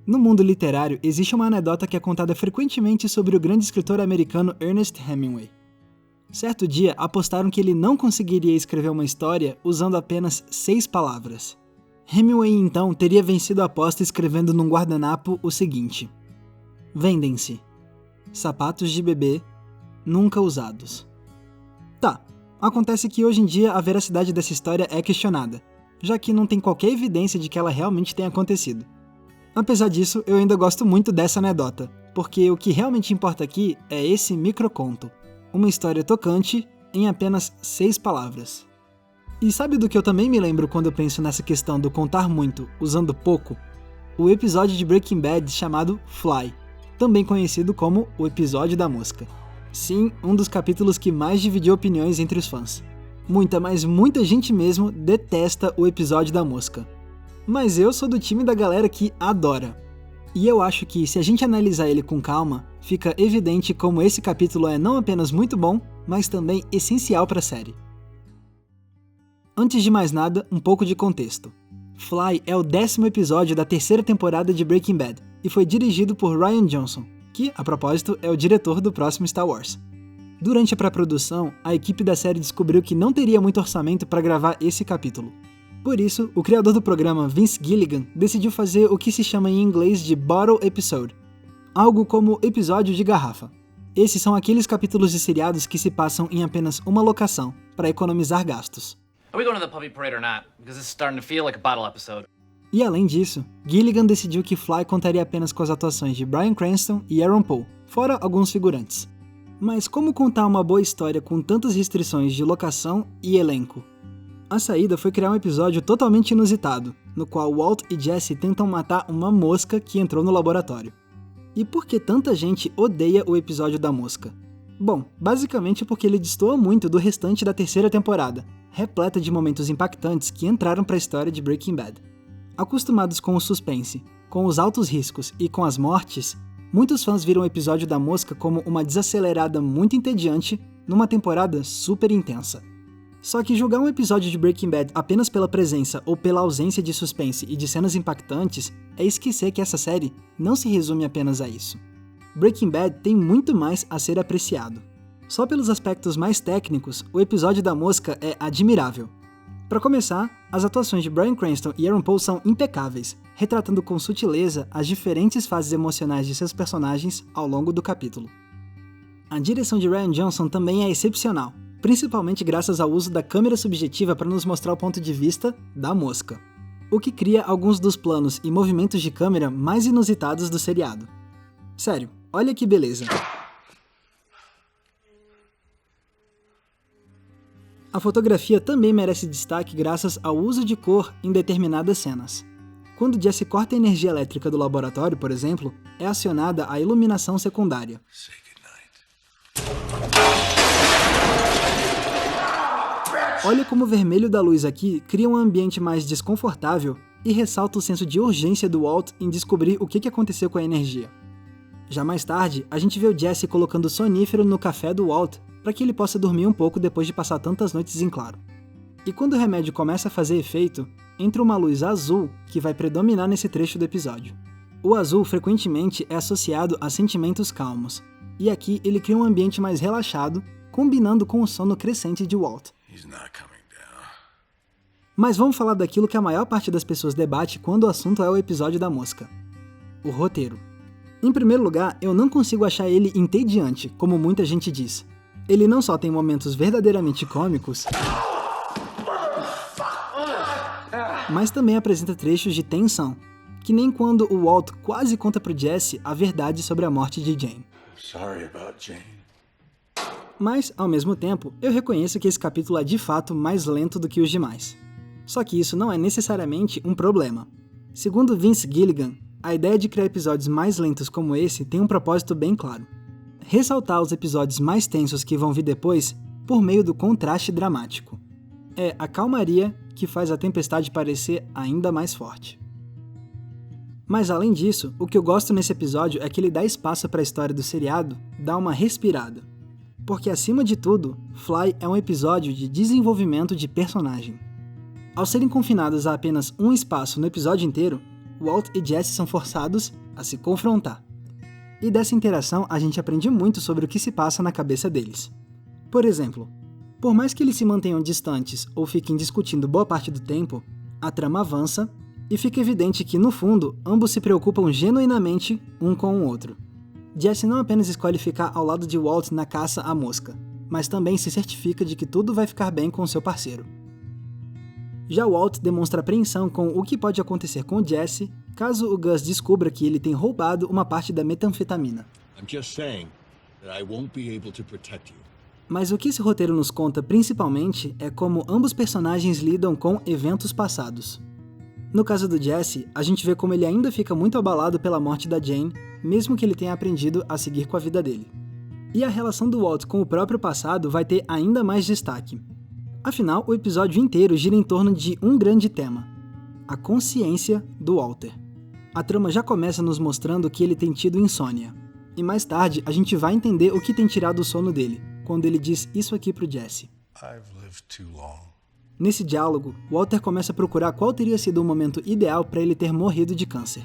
No mundo literário, existe uma anedota que é contada frequentemente sobre o grande escritor americano Ernest Hemingway. Certo dia, apostaram que ele não conseguiria escrever uma história usando apenas 6 palavras. Hemingway, então, teria vencido a aposta escrevendo num guardanapo o seguinte: vendem-se sapatos de bebê nunca usados. Tá, acontece que hoje em dia a veracidade dessa história é questionada, já que não tem qualquer evidência de que ela realmente tenha acontecido. Apesar disso, eu ainda gosto muito dessa anedota, porque o que realmente importa aqui é esse microconto. Uma história tocante em apenas 6 palavras. E sabe do que eu também me lembro quando eu penso nessa questão do contar muito usando pouco? O episódio de Breaking Bad chamado Fly, também conhecido como o episódio da mosca. Sim, um dos capítulos que mais dividiu opiniões entre os fãs. Muita, mas muita gente mesmo detesta o episódio da mosca. Mas eu sou do time da galera que adora. E eu acho que se a gente analisar ele com calma, fica evidente como esse capítulo é não apenas muito bom, mas também essencial para a série. Antes de mais nada, um pouco de contexto. Fly é o 10º episódio da 3ª temporada de Breaking Bad e foi dirigido por Rian Johnson, que, a propósito, é o diretor do próximo Star Wars. Durante a pré-produção, a equipe da série descobriu que não teria muito orçamento para gravar esse capítulo. Por isso, o criador do programa, Vince Gilligan, decidiu fazer o que se chama em inglês de Bottle Episode, algo como episódio de garrafa. Esses são aqueles capítulos de seriados que se passam em apenas uma locação, para economizar gastos. Are we going to the puppy parade or not? Because this is starting to feel like a bottle episode. E além disso, Gilligan decidiu que Fly contaria apenas com as atuações de Bryan Cranston e Aaron Paul, fora alguns figurantes. Mas como contar uma boa história com tantas restrições de locação e elenco? A saída foi criar um episódio totalmente inusitado, no qual Walt e Jesse tentam matar uma mosca que entrou no laboratório. E por que tanta gente odeia o episódio da mosca? Bom, basicamente porque ele destoa muito do restante da 3ª temporada, repleta de momentos impactantes que entraram para a história de Breaking Bad. Acostumados com o suspense, com os altos riscos e com as mortes, muitos fãs viram o episódio da mosca como uma desacelerada muito entediante numa temporada super intensa. Só que julgar um episódio de Breaking Bad apenas pela presença ou pela ausência de suspense e de cenas impactantes é esquecer que essa série não se resume apenas a isso. Breaking Bad tem muito mais a ser apreciado. Só pelos aspectos mais técnicos, o episódio da mosca é admirável. Para começar, as atuações de Bryan Cranston e Aaron Paul são impecáveis, retratando com sutileza as diferentes fases emocionais de seus personagens ao longo do capítulo. A direção de Rian Johnson também é excepcional, principalmente graças ao uso da câmera subjetiva para nos mostrar o ponto de vista da mosca, o que cria alguns dos planos e movimentos de câmera mais inusitados do seriado. Sério, olha que beleza! A fotografia também merece destaque graças ao uso de cor em determinadas cenas. Quando Jesse corta a energia elétrica do laboratório, por exemplo, é acionada a iluminação secundária. Olha como o vermelho da luz aqui cria um ambiente mais desconfortável e ressalta o senso de urgência do Walt em descobrir o que aconteceu com a energia. Já mais tarde, a gente vê o Jesse colocando sonífero no café do Walt para que ele possa dormir um pouco depois de passar tantas noites em claro. E quando o remédio começa a fazer efeito, entra uma luz azul que vai predominar nesse trecho do episódio. O azul frequentemente é associado a sentimentos calmos, e aqui ele cria um ambiente mais relaxado, combinando com o sono crescente de Walt. Mas vamos falar daquilo que a maior parte das pessoas debate quando o assunto é o episódio da mosca: o roteiro. Em primeiro lugar, eu não consigo achar ele entediante, como muita gente diz. Ele não só tem momentos verdadeiramente cômicos, mas também apresenta trechos de tensão, que nem quando o Walt quase conta pro Jesse a verdade sobre a morte de Jane. Mas, ao mesmo tempo, eu reconheço que esse capítulo é de fato mais lento do que os demais. Só que isso não é necessariamente um problema. Segundo Vince Gilligan, a ideia de criar episódios mais lentos como esse tem um propósito bem claro: ressaltar os episódios mais tensos que vão vir depois por meio do contraste dramático. É a calmaria que faz a tempestade parecer ainda mais forte. Mas além disso, o que eu gosto nesse episódio é que ele dá espaço para a história do seriado dar uma respirada. Porque acima de tudo, Fly é um episódio de desenvolvimento de personagem. Ao serem confinados a apenas um espaço no episódio inteiro, Walt e Jesse são forçados a se confrontar. E dessa interação a gente aprende muito sobre o que se passa na cabeça deles. Por exemplo, por mais que eles se mantenham distantes ou fiquem discutindo boa parte do tempo, a trama avança e fica evidente que, no fundo, ambos se preocupam genuinamente um com o outro. Jesse não apenas escolhe ficar ao lado de Walt na caça à mosca, mas também se certifica de que tudo vai ficar bem com seu parceiro. Já Walt demonstra apreensão com o que pode acontecer com Jesse caso o Gus descubra que ele tem roubado uma parte da metanfetamina. Mas o que esse roteiro nos conta principalmente é como ambos personagens lidam com eventos passados. No caso do Jesse, a gente vê como ele ainda fica muito abalado pela morte da Jane, mesmo que ele tenha aprendido a seguir com a vida dele. E a relação do Walt com o próprio passado vai ter ainda mais destaque. Afinal, o episódio inteiro gira em torno de um grande tema: a consciência do Walter. A trama já começa nos mostrando que ele tem tido insônia. E mais tarde, a gente vai entender o que tem tirado o sono dele, quando ele diz isso aqui pro Jesse. Nesse diálogo, Walter começa a procurar qual teria sido o momento ideal para ele ter morrido de câncer.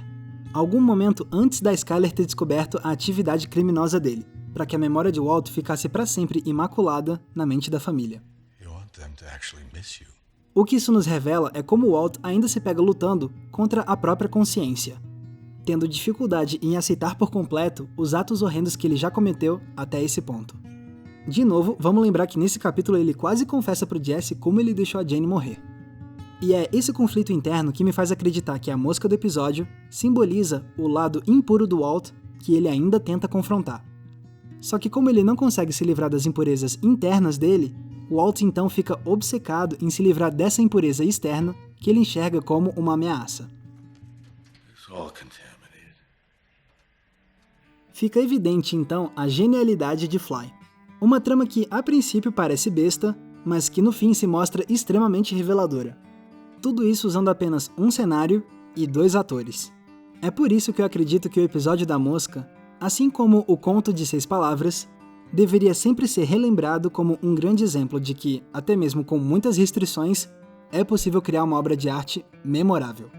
Algum momento antes da Skyler ter descoberto a atividade criminosa dele, para que a memória de Walt ficasse para sempre imaculada na mente da família. O que isso nos revela é como Walt ainda se pega lutando contra a própria consciência, tendo dificuldade em aceitar por completo os atos horrendos que ele já cometeu até esse ponto. De novo, vamos lembrar que nesse capítulo ele quase confessa pro Jesse como ele deixou a Jane morrer. E é esse conflito interno que me faz acreditar que a mosca do episódio simboliza o lado impuro do Walt que ele ainda tenta confrontar. Só que como ele não consegue se livrar das impurezas internas dele, Walt então fica obcecado em se livrar dessa impureza externa que ele enxerga como uma ameaça. Fica evidente então a genialidade de Fly. Uma trama que a princípio parece besta, mas que no fim se mostra extremamente reveladora. Tudo isso usando apenas um cenário e 2 atores. É por isso que eu acredito que o episódio da mosca, assim como o conto de 6 palavras, deveria sempre ser relembrado como um grande exemplo de que, até mesmo com muitas restrições, é possível criar uma obra de arte memorável.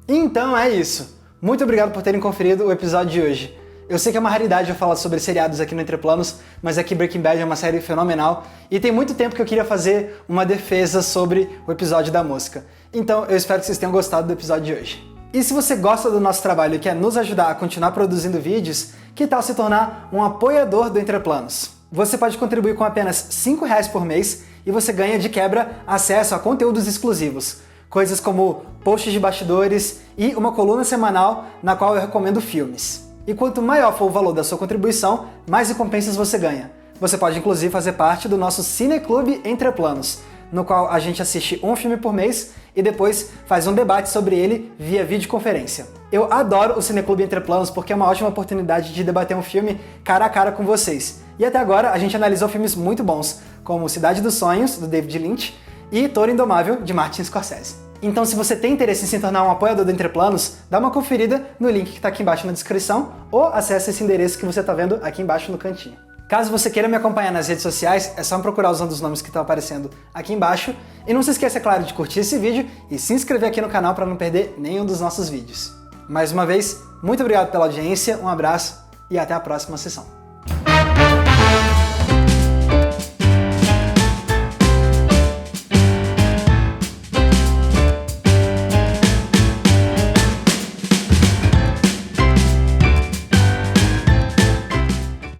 Então é isso. Muito obrigado por terem conferido o episódio de hoje. Eu sei que é uma raridade eu falar sobre seriados aqui no Entre Planos, mas aqui Breaking Bad é uma série fenomenal e tem muito tempo que eu queria fazer uma defesa sobre o episódio da mosca. Então eu espero que vocês tenham gostado do episódio de hoje. E se você gosta do nosso trabalho e quer nos ajudar a continuar produzindo vídeos, que tal se tornar um apoiador do Entre Planos? Você pode contribuir com apenas R$5 por mês e você ganha de quebra acesso a conteúdos exclusivos. Coisas como posts de bastidores e uma coluna semanal na qual eu recomendo filmes. E quanto maior for o valor da sua contribuição, mais recompensas você ganha. Você pode inclusive fazer parte do nosso Cineclube Entre Planos, no qual a gente assiste um filme por mês e depois faz um debate sobre ele via videoconferência. Eu adoro o Cineclube Entre Planos porque é uma ótima oportunidade de debater um filme cara a cara com vocês. E até agora a gente analisou filmes muito bons, como Cidade dos Sonhos, do David Lynch, e Toro Indomável, de Martin Scorsese. Então se você tem interesse em se tornar um apoiador do Entre Planos, dá uma conferida no link que está aqui embaixo na descrição ou acesse esse endereço que você está vendo aqui embaixo no cantinho. Caso você queira me acompanhar nas redes sociais, é só me procurar usando os nomes que estão aparecendo aqui embaixo. E não se esqueça, é claro, de curtir esse vídeo e se inscrever aqui no canal para não perder nenhum dos nossos vídeos. Mais uma vez, muito obrigado pela audiência, um abraço e até a próxima sessão.